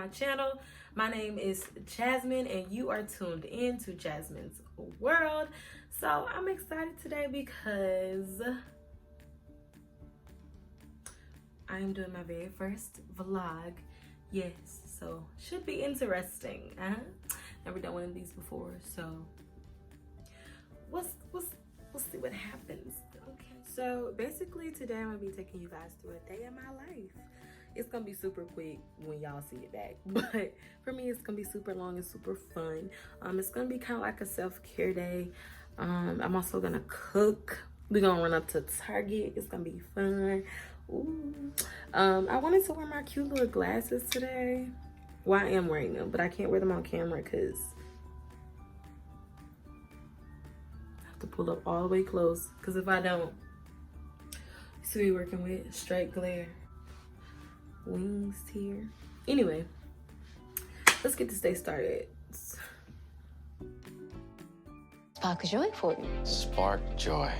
my channel. My name is Jasmine and you are tuned in to Jasmine's World. So I'm excited today because I am doing my very first vlog. Yes, so should be interesting. Never done one of these before, so we'll see what happens. Okay, so basically today I'm gonna be taking you guys through a day in my life. It's gonna be super quick when y'all see it back, but for me it's gonna be super long and super fun. It's gonna be kind of like a self-care day. I'm also gonna cook. We're gonna run up to Target. It's gonna be fun. Ooh. I wanted to wear my cute little glasses today. Well, I am wearing them, but I can't wear them on camera because I have to pull up all the way close, because if I don't, see we working with straight glare. Wings here. Anyway, let's get this day started. Spark joy for you. Spark joy.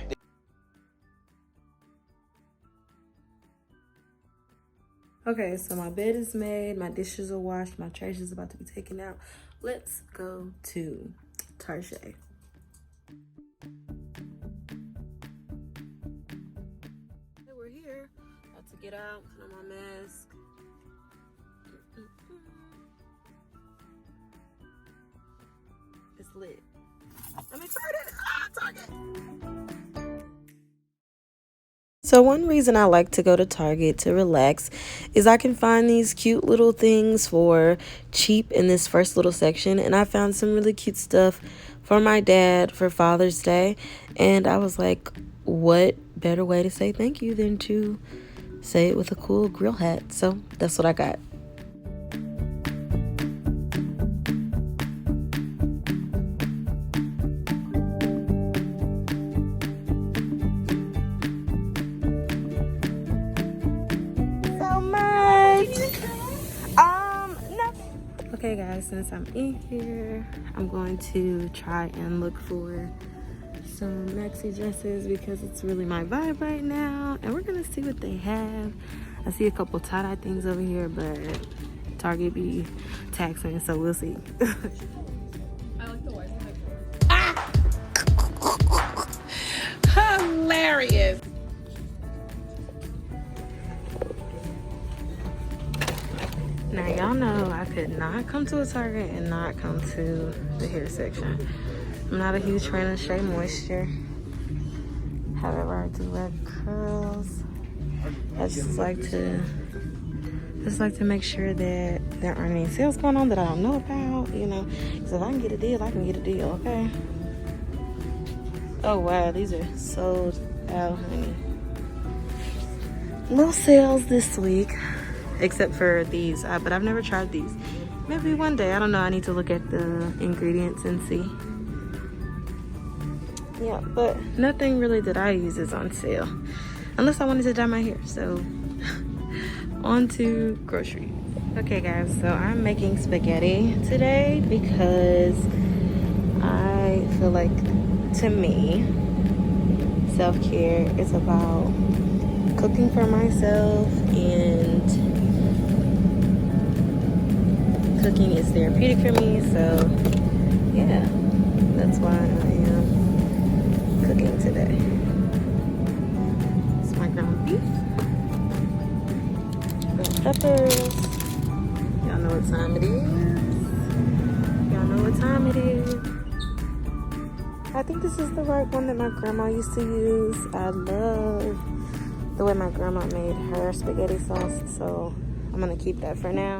Okay, so my bed is made, my dishes are washed, my trash is about to be taken out. Let's go to Target. We're here. About to get out, put on my mask. It's lit. I'm excited. Target. So one reason I like to go to Target to relax is I can find these cute little things for cheap in this first little section. And I found some really cute stuff for my dad for Father's Day. And I was like, what better way to say thank you than to say it with a cool grill hat. So that's what I got. Okay guys, since I'm in here, I'm going to try and look for some maxi dresses because it's really my vibe right now, and we're gonna see what they have. I see a couple tie-dye things over here, but Target be taxing, so we'll see. I like the white one. Hilarious. Now y'all know I could not come to a Target and not come to the hair section. I'm not a huge fan of Shea Moisture. However, I do like curls. I just like to make sure that there aren't any sales going on that I don't know about, you know. So if I can get a deal, I can get a deal, okay? Oh wow, these are sold out, honey. No sales this week. Except for these, but I've never tried these. Maybe one day, I don't know. I need to look at the ingredients and see. Yeah, but nothing really that I use is on sale. Unless I wanted to dye my hair, so on to groceries. Okay guys, so I'm making spaghetti today because I feel like, to me, self-care is about cooking for myself, and cooking is therapeutic for me, so yeah, that's why I am cooking today. It's my ground beef, green peppers. Y'all know what time it is. Y'all know what time it is. I think this is the right one that my grandma used to use. I love the way my grandma made her spaghetti sauce, so I'm gonna keep that for now.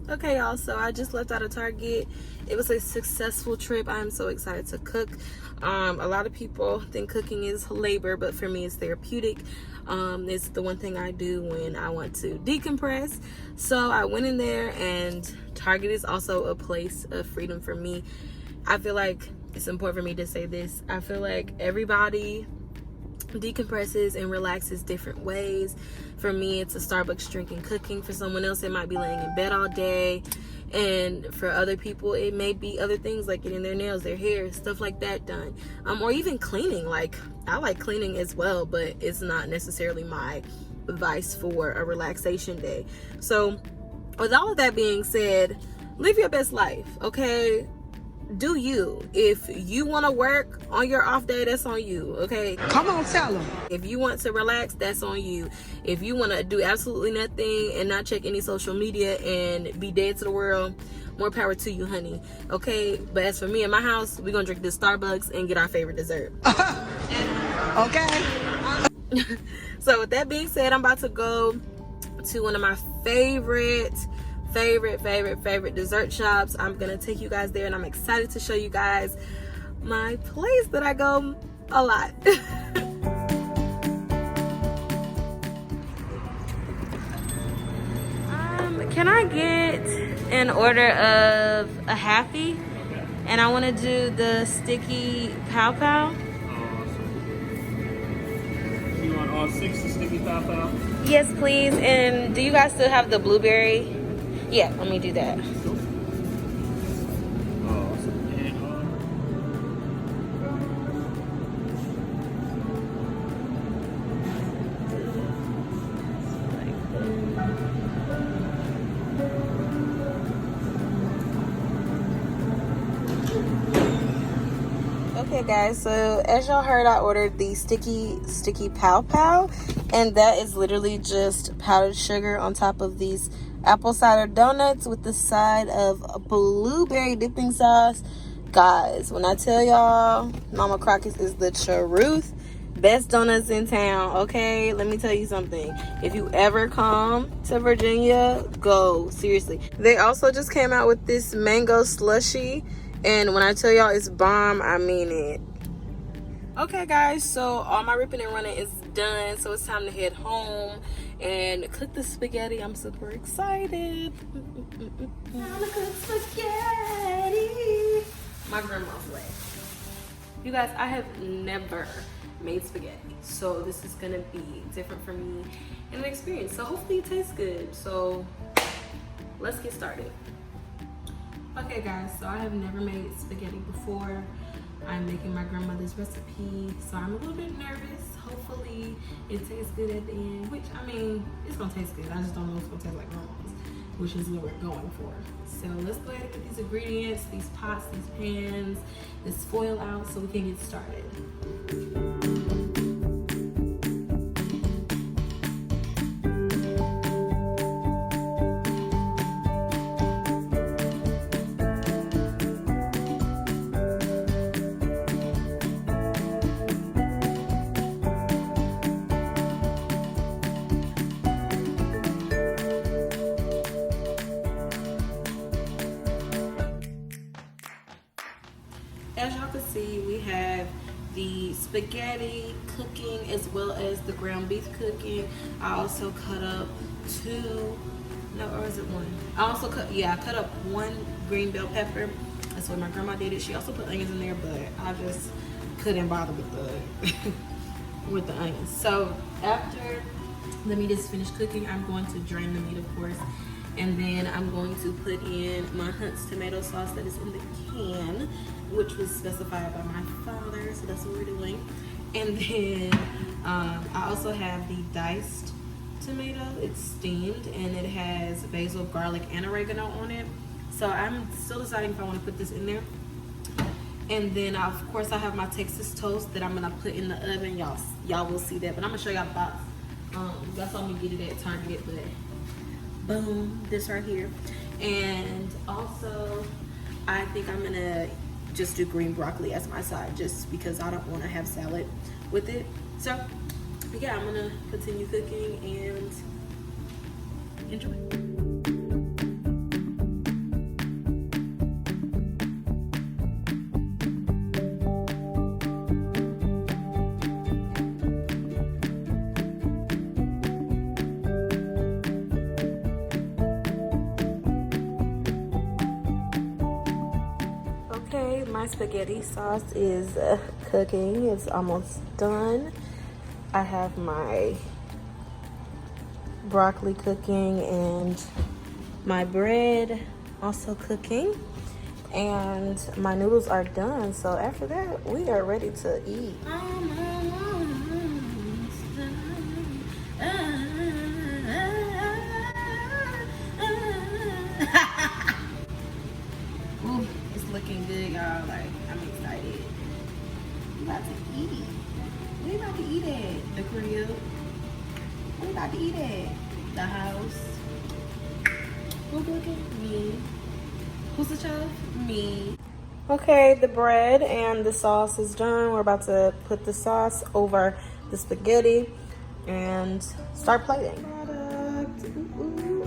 Okay y'all, so I just left out of Target. It was a successful trip. I'm so excited to cook. A lot of people think cooking is labor, but for me it's therapeutic. It's the one thing I do when I want to decompress. So I went in there, and Target is also a place of freedom for me. I feel like it's important for me to say this. I feel like everybody decompresses and relaxes different ways. For me, it's a Starbucks drink and cooking. For someone else, it might be laying in bed all day. And for other people, it may be other things like getting their nails, their hair, stuff like that done. Or even cleaning. Like, I like cleaning as well, but it's not necessarily my vice for a relaxation day. So with all of that being said, live your best life, okay? Do you. If you want to work on your off day, that's on you, okay? Come on, tell them. If you want to relax, that's on you. If you want to do absolutely nothing and not check any social media and be dead to the world, more power to you, honey, okay? But as for me and my house, we're gonna drink this Starbucks and get our favorite dessert. Okay. So with that being said, I'm about to go to one of my favorite dessert shops. I'm gonna take you guys there, and I'm excited to show you guys my place that I go a lot. Can I get an order of a halfie? And I want to do the sticky pow pow. You want all 6 sticky pow pow? Yes, please. And do you guys still have the blueberry? Yeah, let me do that. Okay guys, so as y'all heard, I ordered the sticky pow pow, and that is literally just powdered sugar on top of these apple cider donuts with the side of a blueberry dipping sauce. Guys, when I tell y'all Mama Crockett's is the truth, best donuts in town, okay? Let me tell you something. If you ever come to Virginia, go, seriously. They also just came out with this mango slushy, and when I tell y'all it's bomb, I mean it. Okay guys, so all my ripping and running is done, so it's time to head home and cook the spaghetti. I'm super excited. Time to cook spaghetti. My grandma's way. You guys, I have never made spaghetti, so this is gonna be different for me and an experience. So hopefully it tastes good. So let's get started. Okay guys, so I have never made spaghetti before. I'm making my grandmother's recipe, so I'm a little bit nervous. Hopefully it tastes good at the end, which, I mean, it's gonna taste good. I just don't know if it's gonna taste like grandma's, which is what we're going for. So let's go ahead and get these ingredients, these pots, these pans, this foil out so we can get started. As y'all can see, we have the spaghetti cooking as well as the ground beef cooking. I also cut up I also cut up one green bell pepper. That's what my grandma did it. She also put onions in there, but I just couldn't bother with the onions. So after the meat is finished cooking, I'm going to drain the meat, of course, and then I'm going to put in my Hunt's tomato sauce that is in the can, which was specified by my father, so that's what we're doing. And then I also have the diced tomato. It's steamed and it has basil, garlic, and oregano on it. So I'm still deciding if I want to put this in there. And then of course I have my Texas toast that I'm gonna put in the oven. Y'all will see that, but I'm gonna show y'all the box. Y'all saw me get it at Target, but boom, this right here. And also I think I'm gonna just do green broccoli as my side, just because I don't want to have salad with it. So yeah, I'm gonna continue cooking and enjoy. Okay, my spaghetti sauce is cooking. It's almost done. I have my broccoli cooking and my bread also cooking, and my noodles are done. So after that, we are ready to eat. looking good, y'all. Like, I'm excited. We about to eat. We about to eat at the crib. We about to eat at the house. Who's looking? Me. Who's the chef? Me. Okay, the bread and the sauce is done. We're about to put the sauce over the spaghetti and start plating. Product. Ooh, ooh.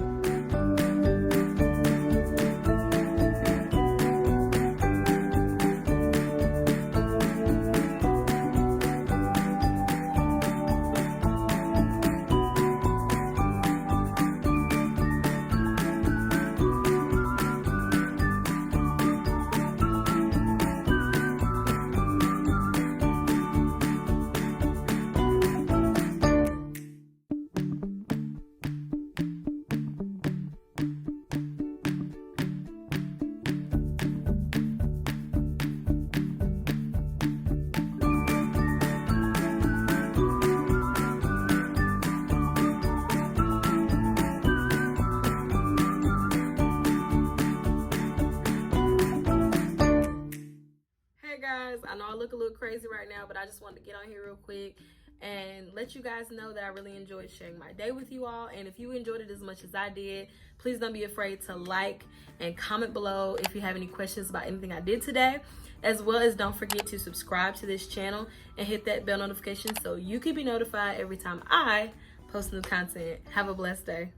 I know I look a little crazy right now, but I just wanted to get on here real quick and let you guys know that I really enjoyed sharing my day with you all. And if you enjoyed it as much as I did, please don't be afraid to like and comment below if you have any questions about anything I did today, as well as don't forget to subscribe to this channel and hit that bell notification so you can be notified every time I post new content. Have a blessed day.